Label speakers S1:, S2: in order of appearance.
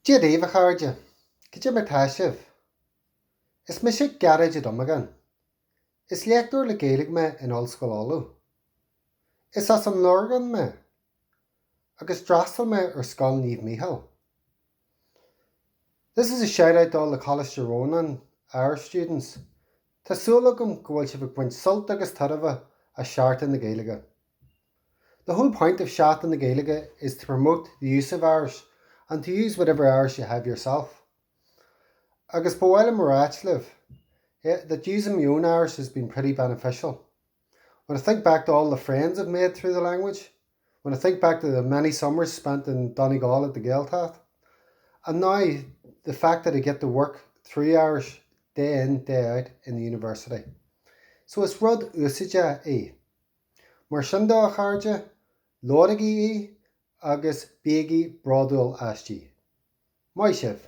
S1: Gearí a Gaeilge, Caide mar taisibh. Is me sé Gaeilge domagan. Is leachtar le Gaeilge me in ollscoil. Is as an lorgan me, agus drastal me scoil Níomh Mícheál. This is a shout out to all the St Ronan Irish students. Tásúlagam go bhfuil sibh buint sult agus tarabha a Seachtain na Gaeilge. The whole point of Seachtain na Gaeilge is to promote the use of Irish and to use whatever Irish you have yourself. Agus bhfuil live, that using my own Irish has been pretty beneficial. When I think back to all the friends I've made through the language, when I think back to the many summers spent in Donegal at the Gaeltacht, and now the fact that I get to work through Irish day in, day out in the university. So it's rud úsaide é. Mar sin dá Gaeilge, lorigi agus bigi bradul asti. Mai sibh.